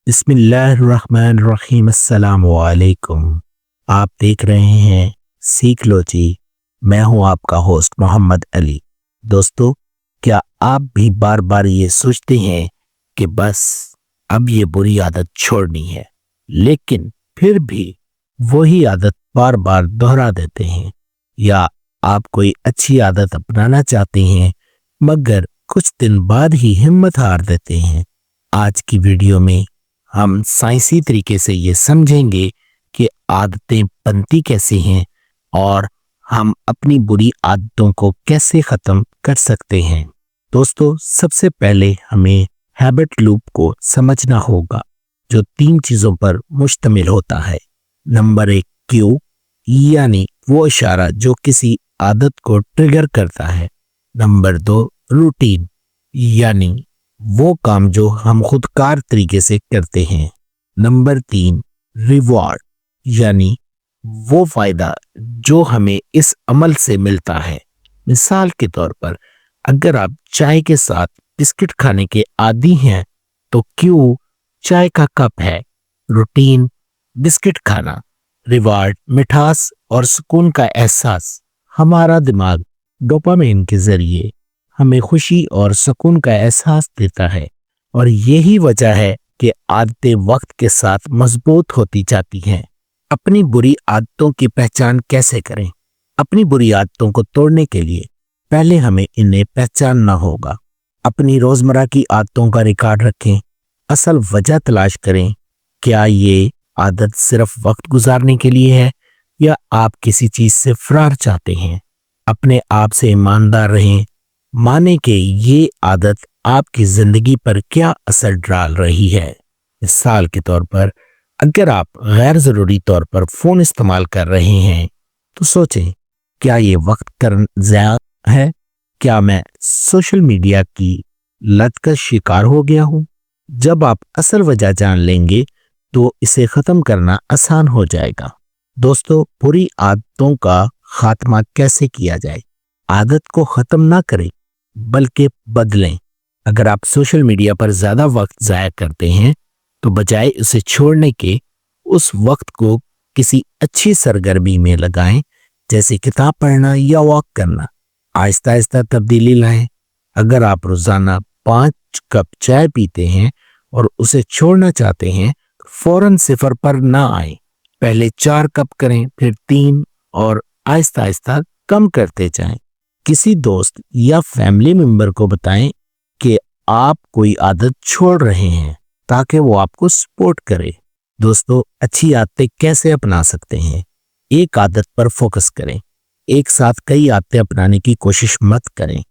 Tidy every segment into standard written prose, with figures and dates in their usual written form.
बिस्मिल्लाहिर्रहमानिर्रहीम। अस्सलाम वालेकुम। आप देख रहे हैं सीख लो जी। मैं हूं आपका होस्ट मोहम्मद अली। दोस्तों, क्या आप भी बार बार ये सोचते हैं कि बस अब ये बुरी आदत छोड़नी है, लेकिन फिर भी वही आदत बार बार दोहरा देते हैं? या आप कोई अच्छी आदत अपनाना चाहते हैं मगर कुछ दिन बाद ही हिम्मत हार देते हैं? आज की वीडियो में हम साइंसी तरीके से ये समझेंगे कि आदतें बनती कैसे हैं और हम अपनी बुरी आदतों को कैसे ख़त्म कर सकते हैं। दोस्तों, सबसे पहले हमें हैबिट लूप को समझना होगा, जो 3 चीज़ों पर मुश्तमिल होता है। नंबर 1, क्यू, यानी वो इशारा जो किसी आदत को ट्रिगर करता है। नंबर 2, रूटीन, यानी वो काम जो हम खुदकार तरीके से करते हैं। नंबर 3, रिवॉर्ड, यानी वो फायदा जो हमें इस अमल से मिलता है। मिसाल के तौर पर, अगर आप चाय के साथ बिस्किट खाने के आदी हैं तो क्यों चाय का कप है, रूटीन बिस्किट खाना, रिवॉर्ड मिठास और सुकून का एहसास। हमारा दिमाग डोपामिन के जरिए हमें खुशी और सुकून का एहसास देता है, और यही वजह है कि आदतें वक्त के साथ मजबूत होती जाती हैं। अपनी बुरी आदतों की पहचान कैसे करें? अपनी बुरी आदतों को तोड़ने के लिए पहले हमें इन्हें पहचानना होगा। अपनी रोजमर्रा की आदतों का रिकॉर्ड रखें, असल वजह तलाश करें। क्या ये आदत सिर्फ वक्त गुजारने के लिए है या आप किसी चीज से फरार चाहते हैं? अपने आप से ईमानदार रहें, माने कि ये आदत आपकी जिंदगी पर क्या असर डाल रही है। मिसाल के तौर पर, अगर आप गैर जरूरी तौर पर फोन इस्तेमाल कर रहे हैं तो सोचें, क्या ये वक्त का ज़ाया है? क्या मैं सोशल मीडिया की लत का शिकार हो गया हूँ? जब आप असल वजह जान लेंगे तो इसे खत्म करना आसान हो जाएगा। दोस्तों, बुरी आदतों का खात्मा कैसे किया जाए? आदत को खत्म ना करें बल्कि बदलें। अगर आप सोशल मीडिया पर ज्यादा वक्त जाया करते हैं तो बजाय उसे छोड़ने के, उस वक्त को किसी अच्छी सरगर्मी में लगाएं, जैसे किताब पढ़ना या वॉक करना। आहिस्ता आहिस्ता तब्दीली लाएं। अगर आप रोजाना 5 कप चाय पीते हैं और उसे छोड़ना चाहते हैं, फौरन 0 पर ना आए। पहले 4 कप करें, फिर 3, और आहिस्ता आहिस्ता कम करते जाएं। किसी दोस्त या फैमिली मेंबर को बताएं कि आप कोई आदत छोड़ रहे हैं, ताकि वो आपको सपोर्ट करे। दोस्तों, अच्छी आदतें कैसे अपना सकते हैं? एक आदत पर फोकस करें। एक साथ कई आदतें अपनाने की कोशिश मत करें।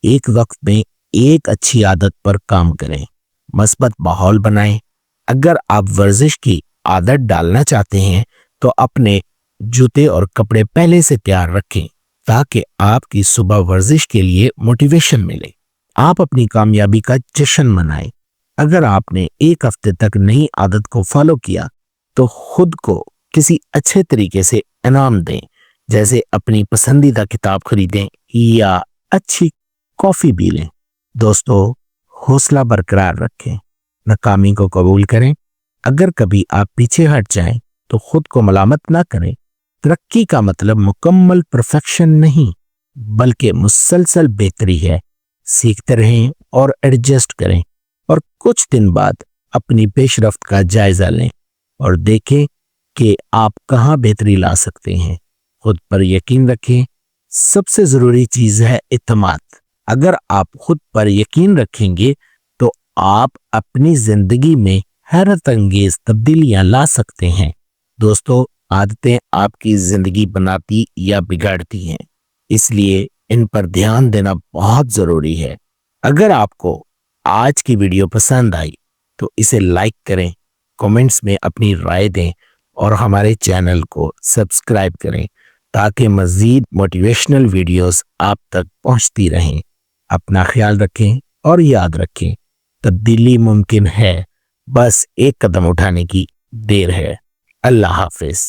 एक वक्त में एक अच्छी आदत पर काम करें। मस्बत माहौल बनाएं। अगर आप वर्जिश की आदत डालना चाहते हैं तो अपने जूते और कपड़े पहले से तैयार रखें, ताकि आपकी सुबह वर्जिश के लिए मोटिवेशन मिले। आप अपनी कामयाबी का जश्न मनाएं। अगर आपने एक हफ्ते तक नई आदत को फॉलो किया तो खुद को किसी अच्छे तरीके से इनाम दें, जैसे अपनी पसंदीदा किताब खरीदें या अच्छी कॉफी पी लें। दोस्तों, हौसला बरकरार रखें, नाकामी को कबूल करें। अगर कभी आप पीछे हट जाएं तो खुद को मलामत ना करें। तरक्की का मतलब मुकम्मल परफेक्शन नहीं, बल्कि मुसलसल बेहतरी है। सीखते रहें और एडजस्ट करें, और कुछ दिन बाद अपनी पेशरफ्त का जायजा लें और देखें कि आप कहां बेहतरी ला सकते हैं। खुद पर यकीन रखें। सबसे जरूरी चीज है इत्मीनान। अगर आप खुद पर यकीन रखेंगे तो आप अपनी जिंदगी में हैरत अंगेज तब्दीलियां ला सकते हैं। दोस्तों, आदतें आपकी जिंदगी बनाती या बिगाड़ती हैं, इसलिए इन पर ध्यान देना बहुत जरूरी है। अगर आपको आज की वीडियो पसंद आई तो इसे लाइक करें, कमेंट्स में अपनी राय दें और हमारे चैनल को सब्सक्राइब करें, ताकि मजीद मोटिवेशनल वीडियोस आप तक पहुंचती रहें। अपना ख्याल रखें और याद रखें, तब्दीली मुमकिन है, बस एक कदम उठाने की देर है। अल्लाह हाफिज।